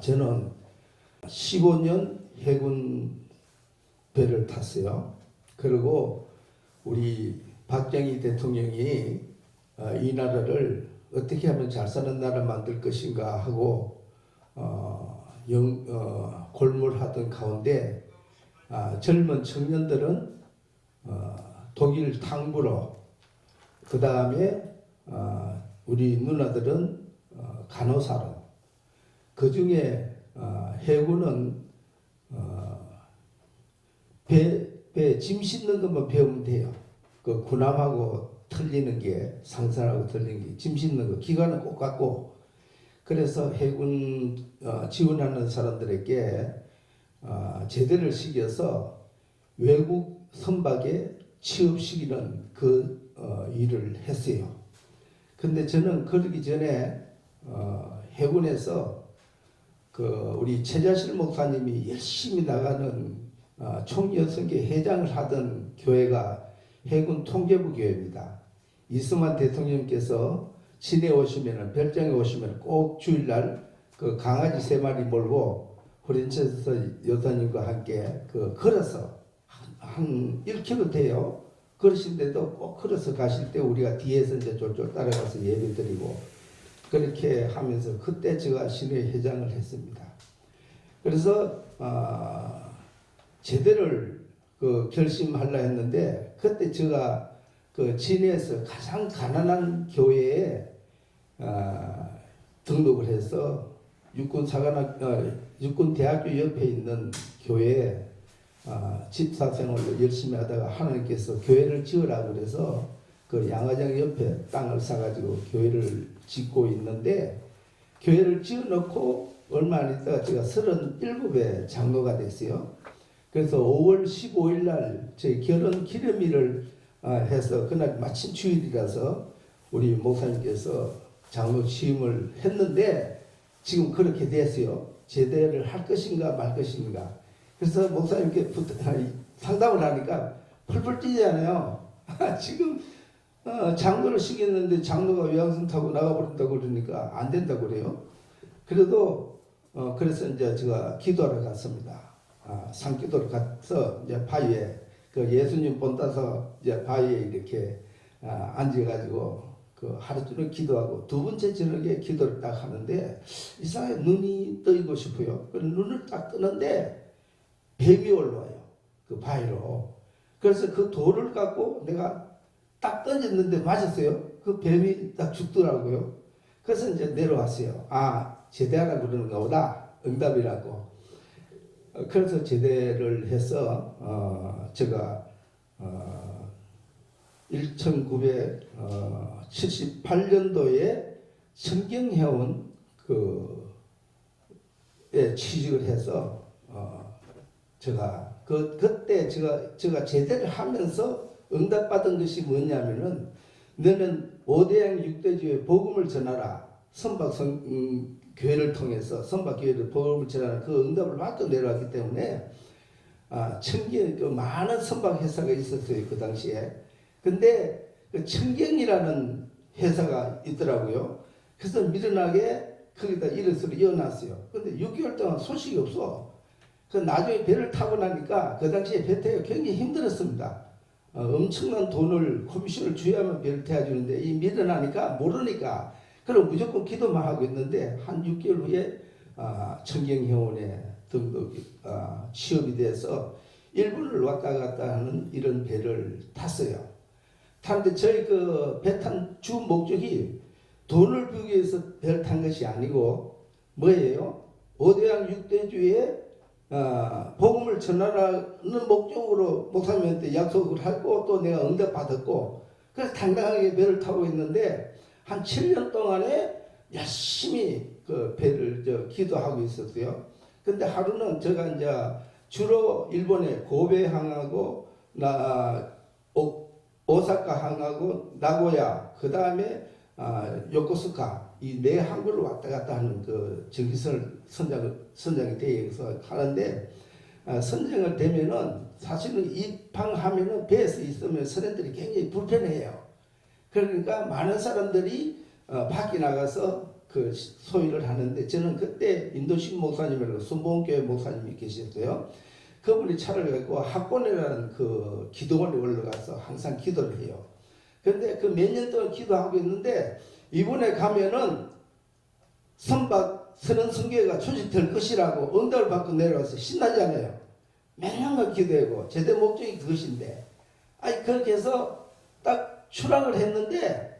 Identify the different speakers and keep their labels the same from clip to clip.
Speaker 1: 저는 15년 해군 배를 탔어요. 그리고 우리 박정희 대통령이 이 나라를 어떻게 하면 잘 사는 나라 만들 것인가 하고 골몰하던 가운데 젊은 청년들은 독일 탕부로, 그 다음에 우리 누나들은 간호사로, 그 중에 해군은 배 짐 싣는 것만 배우면 돼요. 그 군함하고 틀리는 게, 상선하고 틀리는 게 짐 싣는 거, 기간은 꼭 같고. 그래서 해군 지원하는 사람들에게 제대를 시켜서 외국 선박에 취업시키는 그 일을 했어요. 근데 저는 그러기 전에 해군에서 우리 최자실 목사님이 열심히 나가는 총여성계 회장을 하던 교회가 해군 통제부 교회입니다. 이승만 대통령께서 시내에 오시면은, 별장에 오시면 꼭 주일날 그 강아지 3마리 몰고 호린체스 여사님과 함께 걸어서 한 1km 돼요. 그러신데도 꼭 걸어서 가실 때 우리가 뒤에서 이제 쫄쫄 따라가서 예배드리고 그렇게 하면서 그때 제가 시내 회장을 했습니다. 그래서 제대를 결심하려 했는데, 그때 제가 진해에서 가장 가난한 교회에 등록을 해서 육군대학교 옆에 있는 교회에 집사생활을 열심히 하다가 하나님께서 교회를 지으라고 그래서 그 양화장 옆에 땅을 사가지고 교회를 짓고 있는데, 교회를 지어놓고 얼마 안 있다가 제가 37에 장로가 됐어요. 그래서 5월 15일 날 제 결혼 기념일을 해서, 그날 마침 주일이라서 우리 목사님께서 장로 취임을 했는데, 지금 그렇게 됐어요. 제대를 할 것인가 말 것인가. 그래서 목사님께 상담을 하니까 펄펄 뛰잖아요. 지금 장로를 시켰는데 장로가 외항선 타고 나가버린다고 그러니까 안 된다고 그래요. 그래도 그래서 이제 제가 기도하러 갔습니다. 산기도를 가서 이제 바위에 예수님 본따서 이제 바위에 이렇게 앉아가지고 하루 종일 기도하고, 두 번째 저녁에 기도를 딱 하는데 이상하게 눈이 떠이고 싶어요. 눈을 딱 뜨는데 뱀이 올라와요. 그 바위로. 그래서 그 돌을 갖고 내가 딱 던졌는데 맞았어요. 그 뱀이 딱 죽더라고요. 그래서 이제 내려왔어요. 제대하라 그러는가 보다. 응답이라고. 그래서 제대를 해서 제가 1978년도에 성경회원 취직을 해서 제가 그때 제가 제대를 하면서 응답받은 것이 뭐냐면은, 너는 5대양 6대주에 복음을 전하라. 교회를 통해서 선박교회를 복음을 전하라. 그 응답을 받고 내려왔기 때문에 청경 많은 선박 회사가 있었어요. 그 당시에. 근데 청경이라는 회사가 있더라고요. 그래서 미련하게 거기다 이력서를 이어놨어요. 근데 6개월 동안 소식이 없어. 그 나중에 배를 타고 나니까 그 당시에 배 타기가 굉장히 힘들었습니다. 엄청난 돈을 커미션을 줘야만 배를 태워주는데 이 미련하니까 모르니까 그럼 무조건 기도만 하고 있는데, 한 6개월 후에 청경회원에 취업이 돼서 일본을 왔다 갔다 하는 이런 배를 탔어요. 탔는데 저희 배 탄 주 목적이 돈을 벌기 위해서 배를 탄 것이 아니고 뭐예요? 5대양 6대주에 복음을 전하라는 목적으로 목사님한테 약속을 하고 또 내가 응답받았고, 그래서 당당하게 배를 타고 있는데 한 7년 동안에 열심히 배를 기도하고 있었어요. 근데 하루는 제가 이제 주로 일본의 고베 항하고 오사카 항하고 나고야, 그 다음에 요코스카, 이 네 항구를 왔다 갔다 하는 전기선을 선장이 되어서 하는데, 선장을 되면은 사실은 입항하면은 배에서 있으면 선원들이 굉장히 불편해요. 그러니까 많은 사람들이 밖에 나가서 그 소위를 하는데 저는 그때 인도식 목사님이라고 순복음교회 목사님이 계셨어요. 그분이 차를 갖고 학원이라는 그 기도원에 올라가서 항상 기도를 해요. 그런데 그 몇 년 동안 기도하고 있는데 이번에 가면은 선박 서른 승교회가 조직될 것이라고 응답을 받고 내려와서 신나잖아요. 맨날 기도하고 제대 목적이 그것인데, 아니 그렇게 해서 딱 출항을 했는데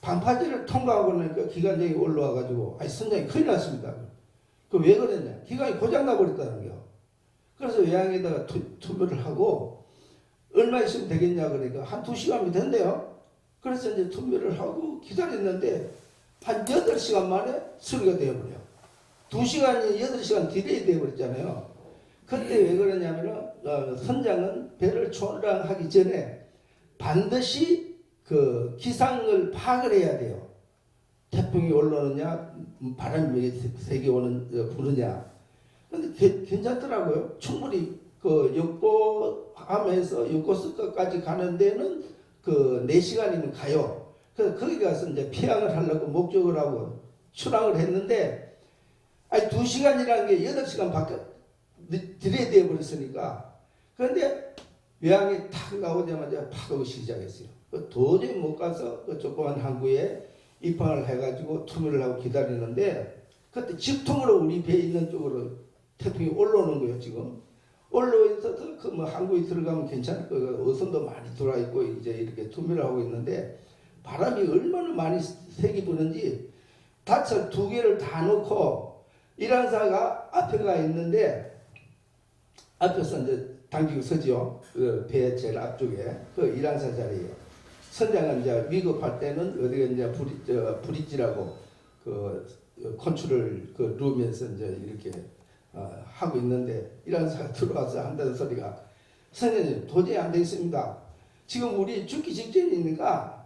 Speaker 1: 방파제를 통과하고 나니까 기관장이 올라와가지고 아니 선장이 큰일 났습니다. 그 왜 그랬냐? 기관이 고장나 버렸다는 거요. 그래서 외항에다가 투표를 하고 얼마 있으면 되겠냐 그러니까 한 2시간이 된대요. 그래서 이제 투표를 하고 기다렸는데 한 8시간 만에 수리가 되어버려요. 2시간이 8시간 딜레이 되어버렸잖아요. 그때 왜 그러냐면은 선장은 배를 출항하기 전에 반드시 그 기상을 파악을 해야 돼요. 태풍이 올라오느냐, 바람이 세게 오는 부느냐. 근데 괜찮더라고요. 충분히 그 요코하마에서 요코스카까지 가는 데는 그 4시간이면 가요. 그래서 거기 가서 이제 피항을 하려고 목적을 하고 출항을 했는데, 아니 2시간이라는 게 8시간 밖에 딜레이 되어 버렸으니까. 그런데 외항이 탁 나오자마자 파도가 시작했어요. 도저히 못 가서 그 조그만 항구에 입항을 해가지고 투미를 하고 기다리는데, 그때 직통으로 우리 배 있는 쪽으로 태풍이 올라오는 거예요. 지금 올라오면서 그 뭐 항구에 들어가면 괜찮을 거예요. 어선도 많이 들어와 있고 이제 이렇게 투미를 하고 있는데 바람이 얼마나 많이 세게 부는지 닷을 2개를 다 놓고 일항사가 앞에 가 있는데 앞에서 이제 당기고 서죠. 그 배 제일 앞쪽에 그 일항사 자리예요. 선장은 이제 위급할 때는 어디가 이제 브릿지라고 그 컨트롤 그 룸에서 이제 이렇게 하고 있는데 일항사가 들어와서 한다는 소리가, 선생님 도저히 안 되겠습니다. 지금 우리 죽기 직전이니까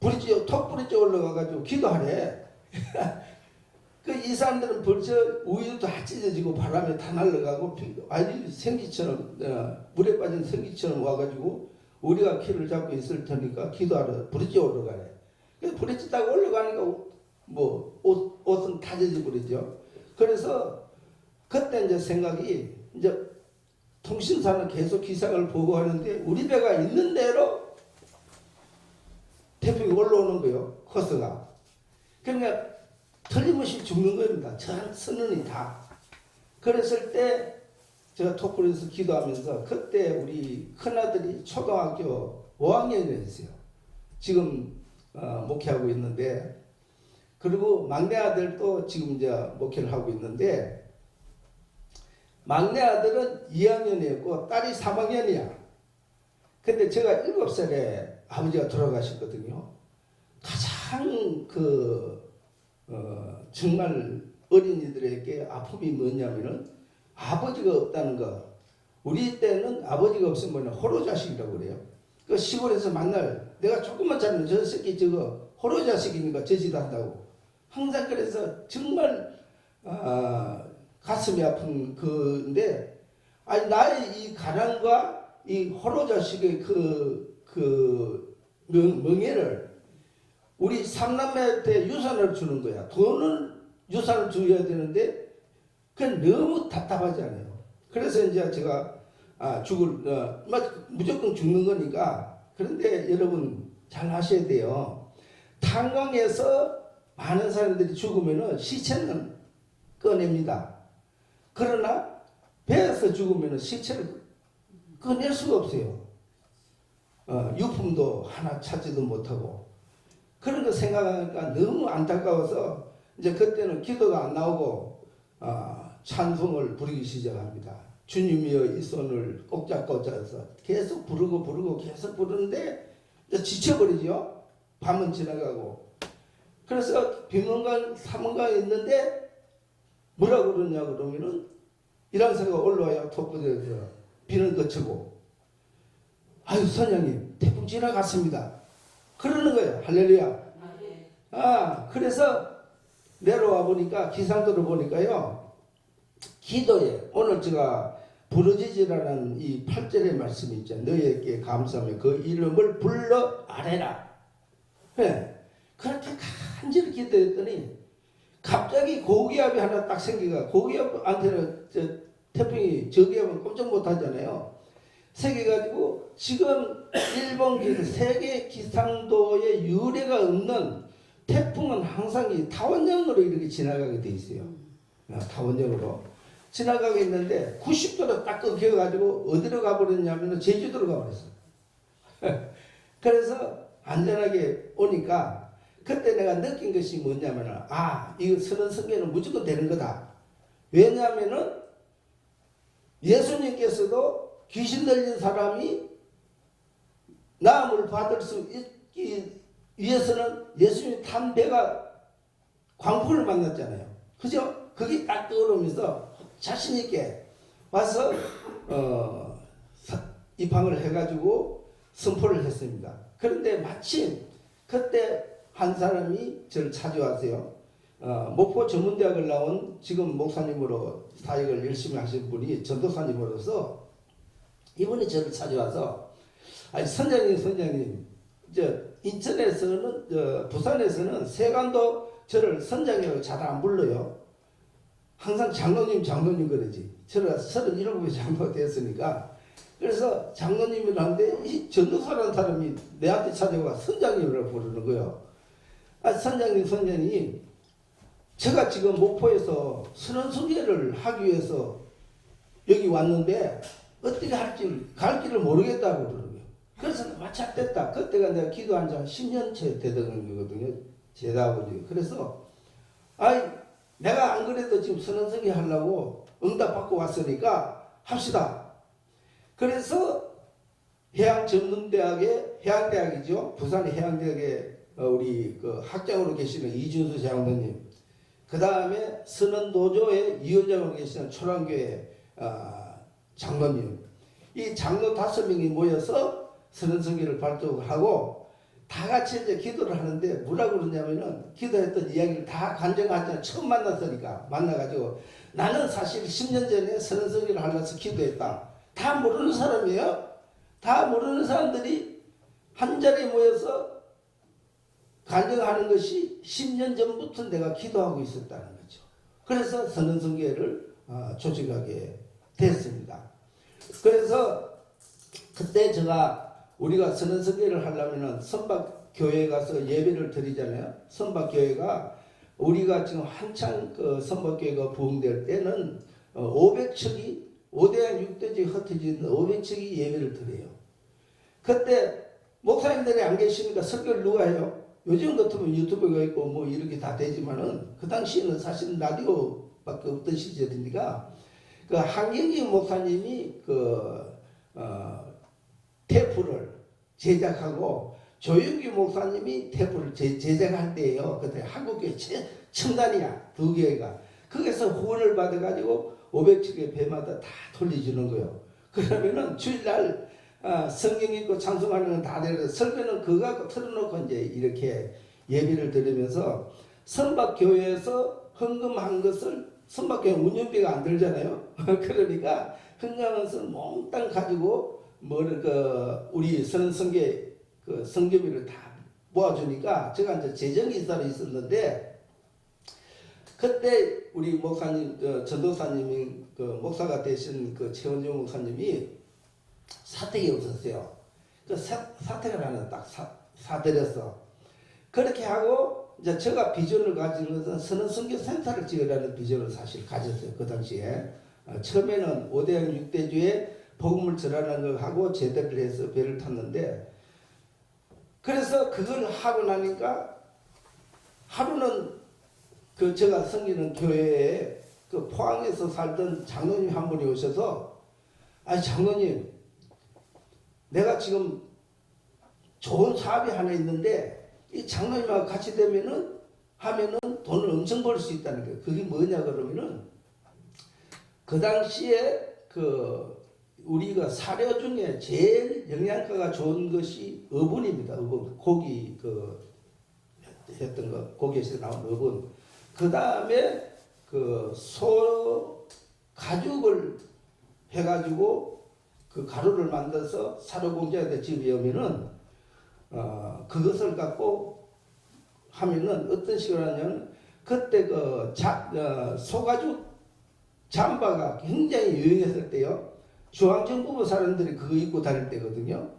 Speaker 1: 브릿지 톱 브릿지 올라가가지고 기도하래. 이 사람들은 벌써 우유도 다 찢어지고 바람에 다 날아가고 아주 생기처럼 물에 빠진 생기처럼 와가지고 우리가 키를 잡고 있을 테니까 기도하러 브릿지 올라가래. 그래서 브릿지 타고 올라가니까 뭐 옷은 다 젖어버리죠. 그래서 그때 이제 생각이 이제 통신사는 계속 기상을 보고하는데 우리 배가 있는 대로 태풍이 올라오는 거예요. 코스가. 그러니까 틀림없이 죽는 겁니다. 전 선원이 다. 그랬을 때 제가 톡불에서 기도하면서 그때 우리 큰아들이 초등학교 5학년이었어요. 지금 목회하고 있는데, 그리고 막내 아들도 지금 이제 목회를 하고 있는데, 막내 아들은 2학년이었고 딸이 3학년이야. 근데 제가 7살에 아버지가 돌아가셨거든요. 가장 정말 어린이들에게 아픔이 뭐냐면은 아버지가 없다는 거. 우리 때는 아버지가 없으면 호로자식이라고 그래요. 그 시골에서 만날 내가 조금만 자면 저 새끼 저거 호로자식이니까 저짓 한다고. 항상 그래서 정말 가슴이 아픈 건데, 아니 나의 이 가난과 이 호로자식의 그 멍에를 우리 삼남매한테 유산을 주는 거야. 돈은 유산을 줘야 되는데 그건 너무 답답하지 않아요. 그래서 이제 제가 무조건 죽는 거니까. 그런데 여러분 잘 아셔야 돼요. 탄광에서 많은 사람들이 죽으면은 시체는 꺼냅니다. 그러나 배에서 죽으면은 시체를 꺼낼 수가 없어요. 유품도 하나 찾지도 못하고. 그런 거 생각하니까 너무 안타까워서 이제 그때는 기도가 안 나오고 찬송을 부르기 시작합니다. 주님이여 이 손을 꼭 잡고 잡아서 계속 부르고 계속 부르는데 이제 지쳐버리죠. 밤은 지나가고. 그래서 비문강 사문강에 있는데 뭐라 그러냐 그러면은 일항사가 올라와요. 톱부대에서 비는 그치고, 아유 선장님 태풍 지나갔습니다. 그러는 거예요. 할렐루야. 그래서 내려와 보니까 기상도를 보니까요. 기도에 오늘 제가 부르짖으라는 이 8절의 말씀이 있죠. 너희에게 감사하며 그 이름을 불러 아뢰라. 네. 그렇게 간절히 기도했더니 갑자기 고기압이 하나 딱 생기가 고기압한테는 태풍이 저기압은 꼼짝 못하잖아요. 생겨가지고 지금 일본 세계 기상도에 유례가 없는 태풍은 항상 이 타원형으로 이렇게 지나가게 돼 있어요. 타원형으로 지나가게 있는데 90도로 딱 끊겨가지고 어디로 가버렸냐면 제주도로 가버렸어요. 그래서 안전하게 오니까 그때 내가 느낀 것이 뭐냐면은 이거 선언 성계는 무조건 되는 거다. 왜냐하면은 예수님께서도 귀신 들린 사람이 나음을 받을 수 있기 위해서는 예수님이 탄 배가 광풍을 만났잖아요. 그죠? 그게 딱 떠오르면서 자신있게 와서 입항을 해가지고 선포를 했습니다. 그런데 마침 그때 한 사람이 저를 찾아왔어요. 목포 전문대학을 나온 지금 목사님으로 사역을 열심히 하신 분이 전도사님으로서 이분이 저를 찾아와서 선장님 인천에서는 부산에서는 세관도 저를 선장이라고 잘 안 불러요. 항상 장로님 그러지. 저는 37에 장로가 됐으니까 그래서 장로님이라는데 이 전도사라는 사람이 내한테 찾아와 선장님이라고 부르는 거예요. 선장님 제가 지금 목포에서 선언 소개를 하기 위해서 여기 왔는데 어떻게 할지 갈 길을 모르겠다고 그러는 거예요. 그래서 마침 됐다. 그때가 내가 기도한 지 한 10년째 되던 거거든요. 제다아버지. 그래서 내가 안 그래도 지금 선언 소개 하려고 응답받고 왔으니까 합시다. 그래서 해양대학이죠. 부산 해양대학에 우리 그 학장으로 계시는 이준수 장로님, 그 다음에 선언도조의 위원장으로 계시는 초랑교회 장로님, 이 장로 5명이 모여서 선언성계를 발족하고 다 같이 이제 기도를 하는데 뭐라고 그러냐면은 기도했던 이야기를 다 간증하잖아요. 처음 만났으니까 만나가지고 나는 사실 10년 전에 선언성계를 하려서 기도했다. 다 모르는 사람이에요. 다 모르는 사람들이 한 자리에 모여서 간증하는 것이 10년 전부터 내가 기도하고 있었다는 거죠. 그래서 선언성계를 조직하게 됐습니다. 그래서 그때 우리가 선언성계를 하려면은 선박교회에 가서 예배를 드리잖아요. 선박교회가 우리가 지금 한창 그 선박교회가 부흥될 때는 500척이 5대양 6대지 흩어진 500척이 예배를 드려요. 그때 목사님들이 안 계시니까 설교를 누가 해요? 요즘 같으면 유튜브가 있고 뭐 이렇게 다 되지만은 그 당시에는 사실 라디오밖에 없던 시절이니까 그 한경희 목사님이 테이프를 제작하고 조윤기 목사님이 테이프를 제작할 때예요. 그때 한국교회 청단이야, 두 교회가. 거기서 후원을 받아가지고 500척의 배마다 다 돌려주는 거예요. 그러면은 주일날 성경 읽고 찬송하는 건 다 되는데 설교는 그거 갖고 틀어놓고 이제 이렇게 예배를 드리면서 선박교회에서 헌금한 것을 선박교회 운영비가 안 들잖아요. 그러니까 헌금한 것을 몽땅 가지고 우리 선성계 성교비를 다 모아주니까 제가 이제 재정이사로 있었는데 그때 우리 목사님 전도사님이 목사가 되신 최원정 목사님이 사택이 없었어요. 사택을 하나 딱 사드렸어. 그렇게 하고 이제 제가 비전을 가진 것은 선언선교센터를 지으라는 비전을 사실 가졌어요. 그 당시에 처음에는 5대양 6대주에 복음을 전하는 걸 하고 제대를 해서 배를 탔는데 그래서 그걸 하고 나니까 하루는 제가 섬기는 교회에 포항에서 살던 장로님 한 분이 오셔서 장로님 내가 지금 좋은 사업이 하나 있는데 이 장로님하고 같이 하면은 돈을 엄청 벌 수 있다는 거예요. 그게 뭐냐 그러면은 그 당시에 우리가 사료 중에 제일 영양가가 좋은 것이 어분입니다. 어분 고기 했던 거 고기에서 나온 어분. 그 다음에 소 가죽을 해가지고 가루를 만들어서 사료 공장에다 집어오면은 그것을 갖고 하면은 어떤 식으로 하냐면 그때 소가죽 잠바가 굉장히 유행했을 때요. 중앙정부부 사람들이 그거 입고 다닐 때거든요.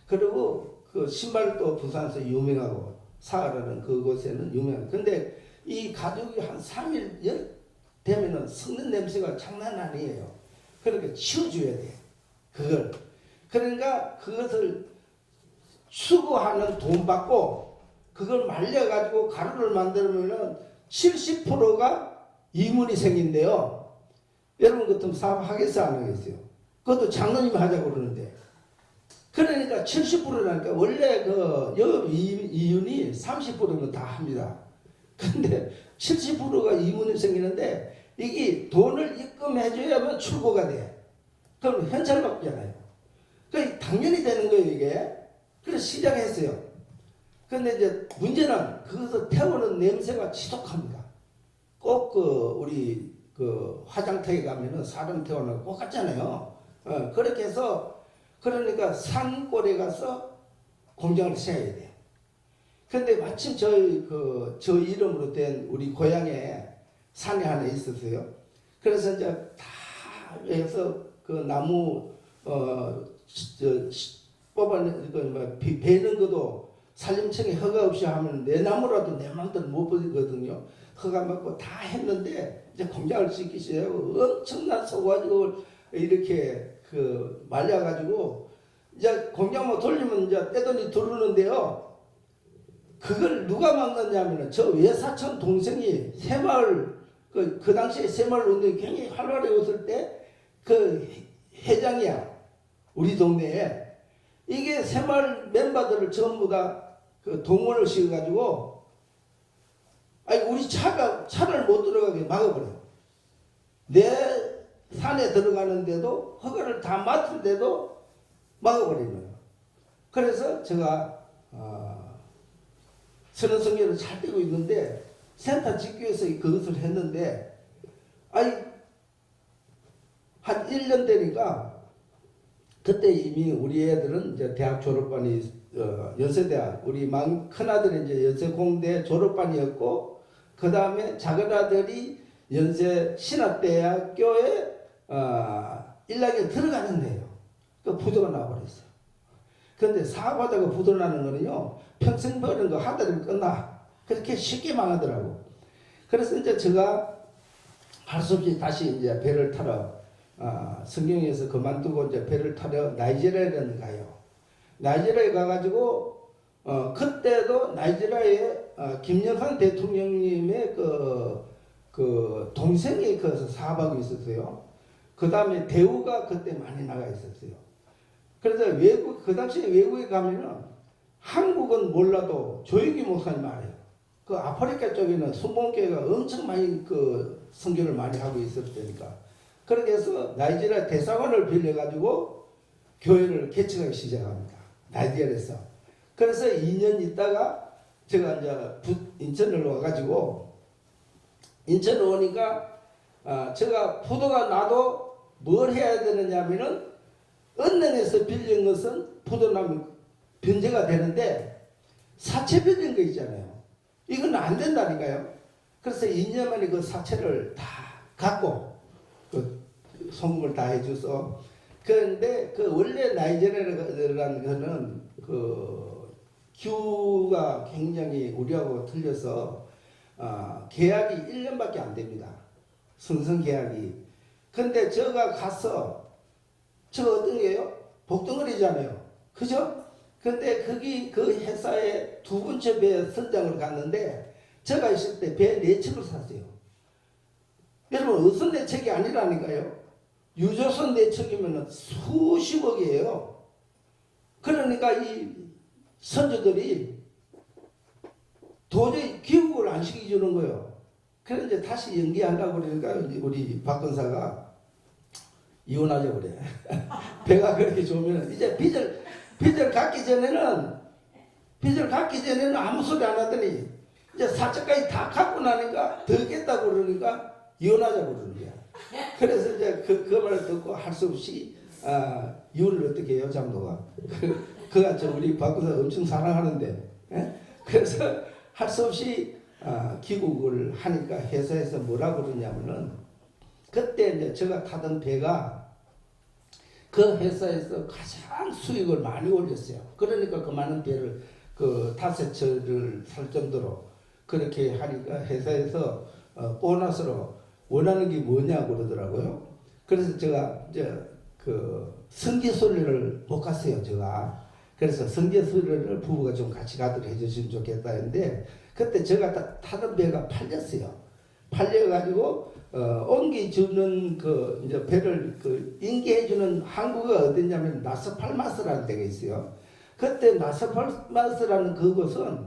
Speaker 1: 그리고 그 신발도 부산에서 유명하고 사하라는 그곳에는 유명하고. 근데 이 가죽이 한 3일 되면은 썩는 냄새가 장난 아니에요. 그러니까 치워줘야 돼. 그걸. 그러니까 그것을 수거하는 돈 받고 그걸 말려가지고 가루를 만들면은 70%가 이문이 생긴대요. 여러분 같으면 사업하겠어요? 안 하겠어요? 그것도 장로님이 하자고 그러는데. 그러니까 70%라니까 원래 그 영업 이윤이 30%면 다 합니다. 근데 70%가 이문이 생기는데 이게 돈을 입금해줘야만 출고가 돼. 그럼 현찰 받잖아요. 그 당연히 되는 거예요 이게. 그래서 시작했어요. 근데 이제 문제는 거기서 태우는 냄새가 지독합니다. 꼭 우리 화장터에 가면은 사람 태우는 거 꼭 같잖아요. 그렇게 해서 그러니까 산골에 가서 공장을 세워야 돼요. 근데 마침 저 이름으로 된 우리 고향에 산이 하나 있었어요. 그래서 이제 다 해서 그 나무 뽑아내는 베는 것도 산림청에 허가 없이 하면 내 나무라도 내 마음대로 못 버리거든요. 허가 받고 다 했는데 이제 공장을 짓기 시작하고 엄청난 소가죽을 이렇게 말려가지고 이제 공장만 돌리면 이제 떼돈이 들어오는데요. 그걸 누가 막느냐면은 저 외사촌 동생이 새마을 그 당시에 새마을 운동이 굉장히 활발해졌을 때 그 회장이야. 우리 동네에. 이게 새마을 멤버들을 전부 다 그 동원을 시켜가지고 아니 우리 차를 못 들어가게 막아버려요. 내 산에 들어가는데도 허가를 다 맡은데도 막아버리는 거예요. 그래서 제가 선언성계를 잘 떼고 있는데 센터 짓기 위해서 그것을 했는데 아니 한 1년 되니까 그때 이미 우리 애들은 이제 대학 졸업반이 연세대학 우리 큰아들이 이제 연세공대 졸업반이었고 그 다음에 작은아들이 연세 신학대학교에 1학년 들어가는데요. 그 부도가 나버렸어요. 그런데 사업하다가 부도 나는 거는요 평생 버는 거 한 달이면 끝나. 그렇게 쉽게 망하더라고. 그래서 이제 제가 할 수 없이 다시 이제 배를 타러 성경에서 그만두고 이제 배를 타러 나이지리아에 가요. 나이지리아에 가가지고 그때도 나이지리아에 김영삼 대통령님의 그 동생이 거기서 사업하고 있었어요. 그 다음에 대우가 그때 많이 나가 있었어요. 그래서 그 당시에 외국에 가면은 한국은 몰라도 조영기 목사님 알아요. 그 아프리카 쪽에는 순복음교회가 엄청 많이 선교를 많이 하고 있었다니까. 그렇게 해서 나이지리아 대사관을 빌려가지고 교회를 개척하기 시작합니다. 나이지리아에서. 그래서 2년 있다가 제가 이제 인천을 와가지고 인천 오니까 제가 부도가 나도 뭘 해야 되느냐면은 은행에서 빌린 것은 부도 나면 변제가 되는데 사채 빌린 거 있잖아요. 이건 안 된다니까요. 그래서 2년 만에 그 사채를 다 갚고 송금을 다 해줘서. 그런데 원래 나이지리아라는 거는 기후가 굉장히 우리하고 틀려서 계약이 1년밖에 안 됩니다. 선성 계약이. 근데 제가 가서 저 어떤 게요? 복덩어리잖아요. 그죠? 근데 거기 그 회사에 두 번째 배 선장을 갔는데 제가 있을 때 배 4척을 샀어요. 여러분 어선 4척이 아니라니까요. 유조선 4척이면 수십억이에요. 그러니까 이 선조들이 도저히 귀국을 안 시켜주는 거예요. 그래서 이제 다시 연기한다고 그러니까 우리 박근사가 이혼하자고 그래. 배가 그렇게 좋으면 이제 빚을 갚기 전에는 아무 소리 안 하더니 이제 사채까지 다 갚고 나니까 더 겠다고 그러니까 이혼하자고 그러는 거야. 그래서 이제 그 말을 듣고 할 수 없이 이혼을 어떻게 해요, 장로가. 그가 우리 박근사 엄청 사랑하는데. 예? 그래서 할 수 없이 귀국을 하니까 회사에서 뭐라 그러냐면은 그때 이제 제가 타던 배가 그 회사에서 가장 수익을 많이 올렸어요. 그러니까 그 많은 배를 그 탑세처를 살 정도로 그렇게 하니까 회사에서 보너스로 원하는 게 뭐냐고 그러더라고요. 그래서 제가 이제 그 성지순례를 못 갔어요, 제가. 그래서 성지순례를 부부가 좀 같이 가도록 해주시면 좋겠다 했는데 그때 제가 타던 배가 팔렸어요. 팔려가지고 옮겨주는 그 이제 배를 그 인계해주는 항구가 어디냐면 나스팔마스라는 데가 있어요. 그때 나스팔마스라는 그곳은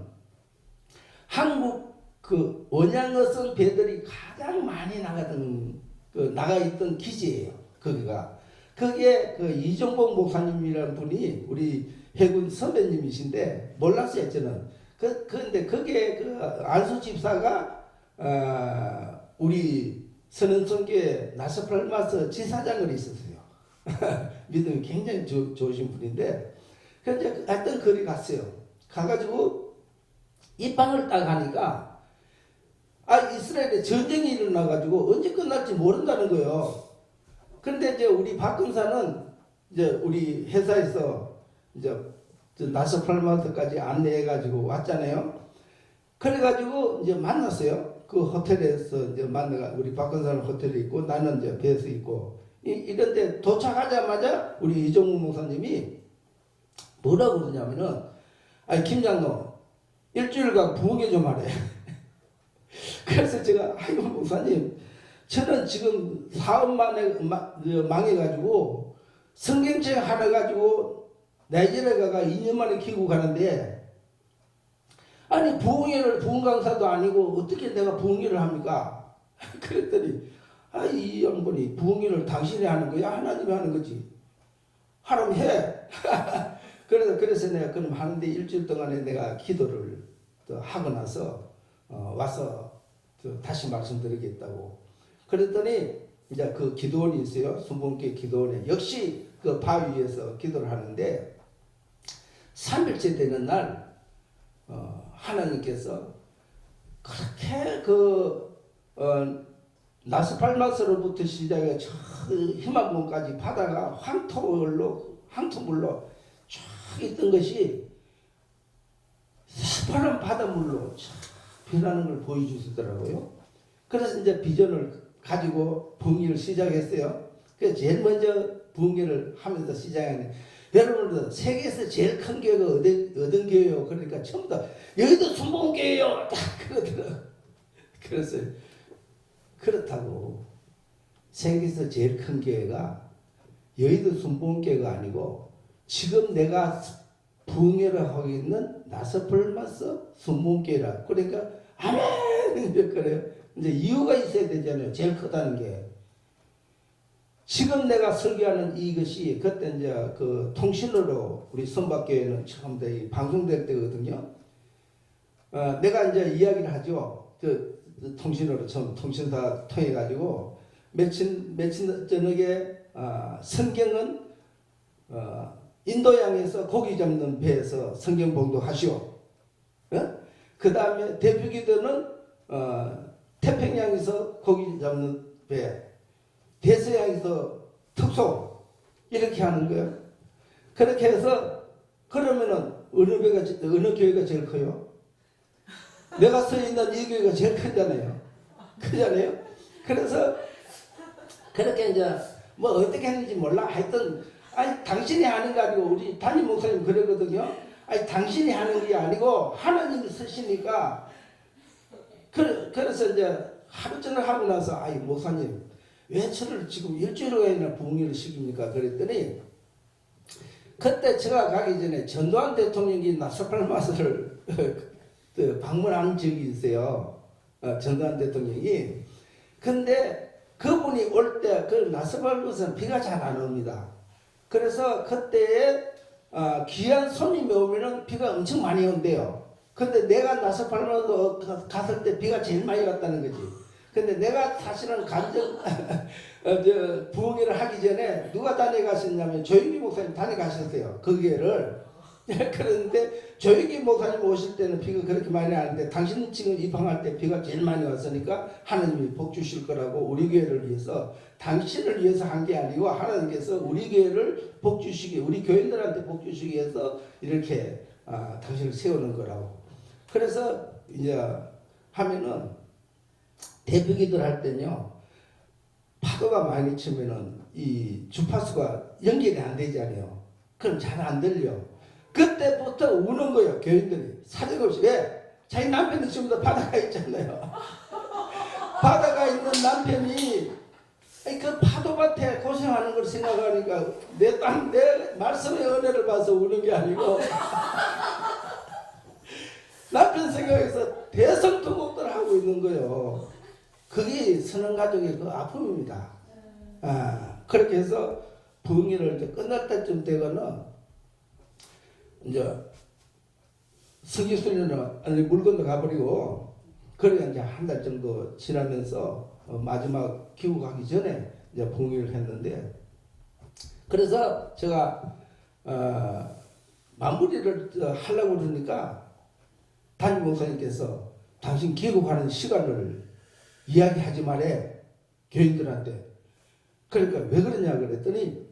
Speaker 1: 한국 그 원양어선 배들이 가장 많이 나가 있던 기지예요. 거기가. 그게 그 이종복 목사님이라는 분이 우리 해군 선배님이신데 몰랐어요, 저는. 근데 그게 그 안수 집사가 우리 선언선교회 나스팔마스 지사장을 있었어요. 믿음이 굉장히 좋으신 분인데 그래서 하여튼 거기 갔어요. 가가지고 입방을 딱 하니까 이스라엘에 전쟁이 일어나가지고 언제 끝날지 모른다는 거예요. 그런데 이제 우리 박근사는 이제 우리 회사에서 이제 나스팔마스까지 안내해가지고 왔잖아요. 그래가지고 이제 만났어요. 그 호텔에서 이제 만나가 우리 박근사는 호텔에 있고 나는 이제 배에서 있고 이런데 도착하자마자 우리 이종우 목사님이 뭐라고 그러냐면은 김장로 일주일간 부흥회 좀 하래. 그래서 제가 아이고 목사님 저는 지금 사업 망해가지고 성경책 하나 가지고 나이지리아 가가 2년 만에 귀국하는데 아니 부흥회를 부흥 강사도 아니고 어떻게 내가 부흥회를 합니까? 그랬더니 이 양반이 부흥회를 당신이 하는 거야? 하나님이 하는 거지. 하라면 해. 그래서 내가 그럼 하는데 일주일 동안에 내가 기도를 하고 나서 와서 다시 말씀드리겠다고. 그랬더니 이제 그 기도원이 있어요. 순복음교회 기도원에 역시 그 바위 위에서 기도를 하는데 3일째 되는 날 하나님께서 그렇게 나스팔마스로부터 시작해 저 희망봉까지 바다가 황토물로 쫙 있던 것이 새파란 바닷물로 쫙 변하는 걸 보여주시더라고요. 그래서 이제 비전을 가지고 부흥회를 시작했어요. 그래서 제일 먼저 부흥회를 하면서 시작하는 여러분들 세계에서 제일 큰 교회가 어떤 교회요? 그러니까 처음 다 여기도 순복음교회요. 딱 그러더라고요. 그래서 그렇다고 세계에서 제일 큰 교회가 여의도 순복음교회가 아니고 지금 내가 부흥회를 하고 있는 나스팔마스 순복음교회라. 그러니까 아멘 그래요. 이제 이유가 있어야 되잖아요. 제일 크다는 게. 지금 내가 설교하는 이것이 그때 이제 그 통신으로 우리 선박교회는 처음 방송될 때거든요. 내가 이제 이야기를 하죠. 통신으로 처음 통신사 통해 가지고 며칠 저녁에 성경은 인도양에서 고기 잡는 배에서 성경 봉독하시오. 그 다음에 대표기도는 태평양에서 고기 잡는 배, 대서양에서 특송 이렇게 하는 거예요. 그렇게 해서 그러면은 어느 교회가 제일 커요? 내가 서 있는 이 교회가 제일 크잖아요. 크잖아요. 그래서 그렇게 이제 뭐 어떻게 했는지 몰라. 하여튼 당신이 하는 거 아니고 우리 담임 목사님 그러거든요. 당신이 하는 게 아니고 하나님이 쓰시니까 그래서 이제 하루 저녁 하고 나서 목사님 왜 저를 지금 일주일간이나 부흥회를 시킵니까? 그랬더니 그때 제가 가기 전에 전두환 대통령이 나스팔마스를 방문한 적이 있어요. 전두환 대통령이. 근데 그분이 올 때 그 나스팔마스는 비가 잘 안 옵니다. 그래서 그때에 귀한 손님이 오면은 비가 엄청 많이 온대요. 근데 내가 나스팔마스 갔을 때 비가 제일 많이 왔다는 거지. 근데 내가 사실은 부흥회를 하기 전에 누가 다녀가셨냐면 조윤기 목사님 다녀가셨어요. 그 교회를. 그런데 조익기 목사님 오실 때는 비가 그렇게 많이 안 왔는데 당신 지금 입항할 때 비가 제일 많이 왔으니까 하나님이 복 주실 거라고 우리 교회를 위해서 당신을 위해서 한 게 아니고 하나님께서 우리 교회를 복 주시기 우리 교인들한테 복 주시기 위해서 이렇게 당신을 세우는 거라고. 그래서 이제 하면은 대표기도를 할 때는요 파도가 많이 치면은 이 주파수가 연결이 안 되잖아요. 그럼 잘 안 들려. 그때부터 우는 거예요. 교인들이 사정없이. 왜? 자기 남편이 지금도 바다가 있잖아요. 바다가 있는 남편이 그 파도밭에 고생하는 걸 생각하니까 내 말씀의 은혜를 봐서 우는 게 아니고 남편 생각해서 대성통곡들 하고 있는 거예요. 그게 선언가족의 그 아픔입니다. 그렇게 해서 부흥회를 이제 끝날 때쯤 되거나 이제 서기순이는 아니 물 건너 가버리고 그러니까 이제 한 달 정도 지나면서 마지막 귀국하기 전에 이제 부흥회를 했는데 그래서 제가 마무리를 하려고 그러니까 담임 목사님께서 당신 귀국하는 시간을 이야기하지 말래 교인들한테. 그러니까 왜 그러냐 그랬더니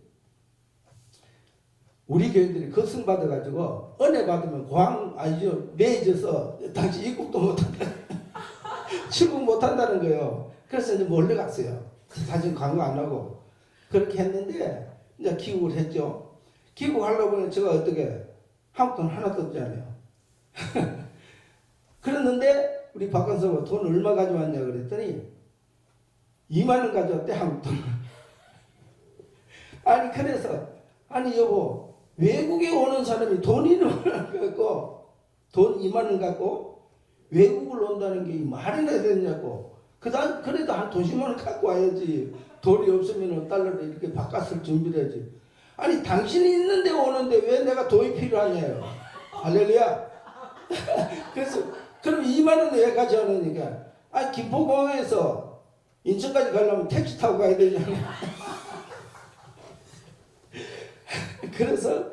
Speaker 1: 우리 교인들이 급승 받아가지고 은혜 받으면 매해져서 당신 입국도 못한다 출국 못한다는 거예요. 그래서 이제 몰래 갔어요. 사실 광고 안 하고 그렇게 했는데 이제 귀국을 했죠. 귀국하려고 보면 제가 어떻게 한국 돈 하나도 없잖아요. 그랬는데 우리 박관서가 돈 얼마 가져왔냐 그랬더니 2만 원 가져왔대 한국 돈. 아니 그래서 아니 여보 외국에 오는 사람이 돈 2만 원 갖고 돈 2만 원 갖고 외국을 온다는 게 말이나 되냐고. 그래도 한 20만 원 갖고 와야지. 돈이 없으면 달러를 이렇게 바깥을 준비를 해야지. 아니 당신이 있는데 오는데 왜 내가 돈이 필요하냐요. 할렐루야. 그래서 그럼 2만 원 왜 가져오니까 김포공항에서 인천까지 가려면 택시 타고 가야 되잖아. 그래서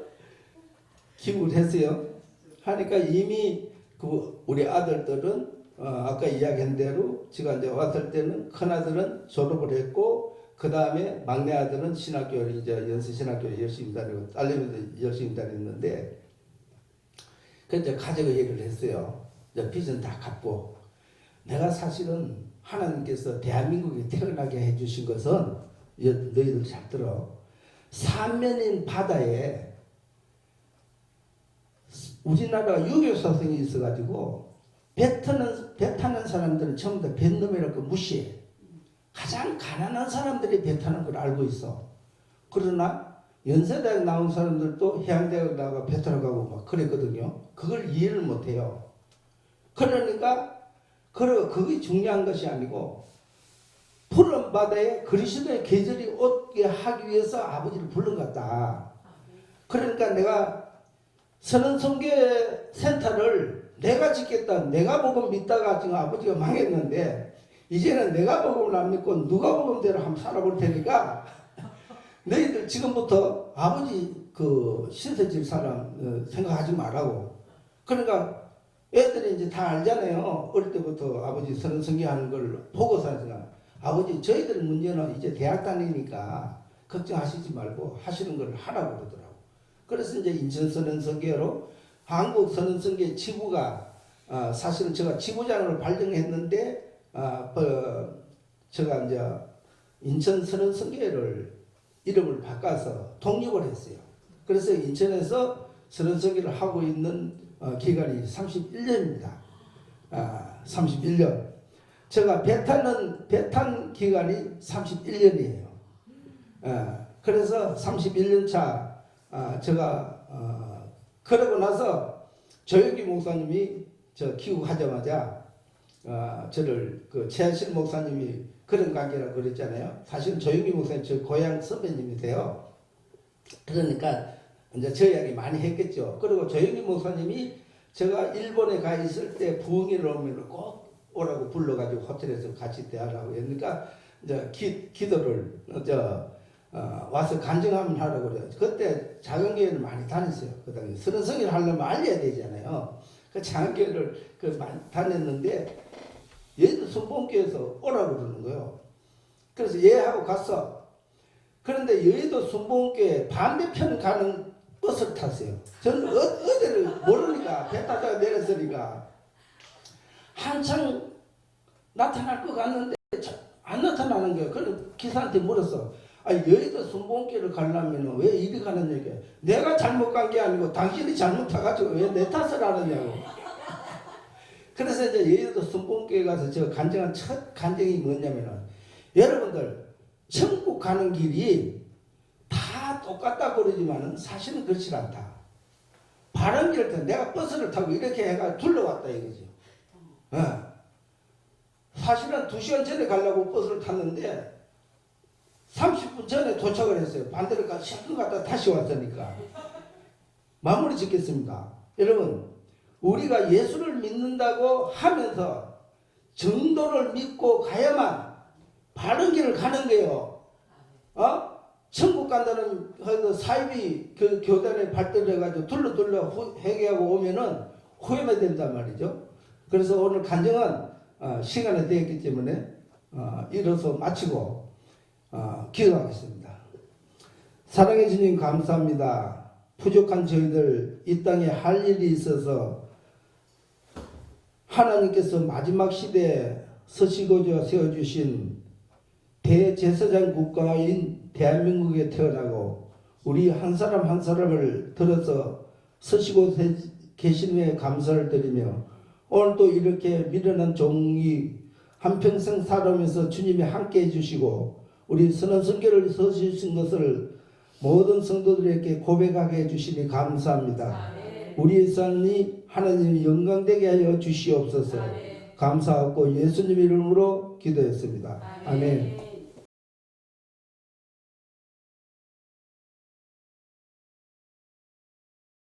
Speaker 1: 기부를 했어요. 하니까 이미 우리 아들들은 아까 이야기한 대로 제가 이제 왔을 때는 큰 아들은 졸업을 했고 그 다음에 막내 아들은 신학교를 이제 연세신학교를 열심히 다니고 딸내미도 열심히 다녔는데 그래서 가족의 얘기를 했어요. 이제 빚은 다 갚고 내가 사실은 하나님께서 대한민국에 태어나게 해주신 것은 너희들 잘 들어. 삼면인 바다에 우리나라 유교사성이 있어가지고 배 타는 사람들은 전부 다 뱃놈이라고 무시해. 가장 가난한 사람들이 배 타는 걸 알고 있어. 그러나 연세대학 나온 사람들도 해양대학 나가 배 타러 가고 막 그랬거든요. 그걸 이해를 못해요. 그러니까 그게 중요한 것이 아니고 푸른 바다에 그리스도의 계절이 오게 하기 위해서 아버지를 부른 것 같다. 그러니까 내가 선언선교회 센터를 내가 짓겠다. 내가 복음 믿다가 지금 아버지가 망했는데 이제는 내가 복음을 안 믿고 누가 복음대로 한번 살아볼 테니까 너희들 지금부터 아버지 신세질 사람 생각하지 말라고. 그러니까 애들이 이제 다 알잖아요. 어릴 때부터 아버지 선언선교하는 걸 보고 살잖아. 아버지 저희들 문제는 이제 대학 다니니까 걱정하시지 말고 하시는 걸 하라고 그러더라고. 그래서 이제 인천 선언선교로 한국 선언선교 지부가 사실은 제가 지부장을 발령했는데 제가 이제 인천 선언선교를 이름을 바꿔서 독립을 했어요. 그래서 인천에서 선언선교를 하고 있는 기간이 31년입니다. 31년. 제가 배 탄 기간이 31년이에요. 그래서 31년 차 제가 그러고 나서 조혁기 목사님이 귀국하자마자 저를 최하실 목사님이 그런 관계라고 그랬잖아요. 사실은 조혁기 목사님 저 고향 선배님이 돼요. 그러니까 이제 저 이야기 많이 했겠죠. 그리고 조혁기 목사님이 제가 일본에 가 있을 때 부흥회를 오면 꼭 오라고 불러가지고 호텔에서 같이 대하라고 했으니까 이제 기도를 와서 간증하면 하라고 그래요. 그때 작은 교회를 많이 다녔어요. 그다음에 서른성일 하려면 알려야 되잖아요. 그 작은 교회를 많이 다녔는데 얘도 순복음교회에서 오라고 그러는 거예요. 그래서 얘하고 갔어. 그런데 여의도 순복음교회 반대편 가는 버스를 탔어요. 저는 어디를 모르니까 배 타다가 내렸으니까 한참 나타날 것 같는데 안 나타나는 거예요. 그래서 기사한테 물었어. 여의도 순복음교회를 가려면 왜 이리 가는 얘기야? 내가 잘못 간 게 아니고 당신이 잘못 타가지고 왜 내 탓을 하느냐고. 그래서 이제 여의도 순복음교회 가서 제가 간증한 첫 간증이 뭐냐면은, 여러분들 천국 가는 길이 다 똑같다 그러지만은 사실은 그렇지 않다. 바른 길을 타 내가 버스를 타고 이렇게 해가 둘러왔다 이거죠. 사실은 2시간 전에 가려고 버스를 탔는데 30분 전에 도착을 했어요. 반대로 가서 10분 갔다 다시 왔으니까. 마무리 짓겠습니다. 여러분, 우리가 예수를 믿는다고 하면서 정도를 믿고 가야만 바른 길을 가는 거예요. 천국 간다는 사이비 그 교단에 발달해가지고 둘러 회개하고 오면은 후회가 된단 말이죠. 그래서 오늘 간증은 시간이 되었기 때문에 이로써 마치고 기도하겠습니다. 사랑해 주님 감사합니다. 부족한 저희들 이 땅에 할 일이 있어서 하나님께서 마지막 시대에 서시고자 세워주신 대제사장 국가인 대한민국에 태어나고 우리 한 사람 한 사람을 들어서 서시고 계심에 감사를 드리며 오늘 또 이렇게 미련한 종이 한평생 살아오면서 주님이 함께 해주시고 우리 선한 성결을 서주신 것을 모든 성도들에게 고백하게 해주시니 감사합니다. 우리 삶이 하나님이 영광되게 하여 주시옵소서. 감사하고 예수님 이름으로 기도했습니다. 아멘.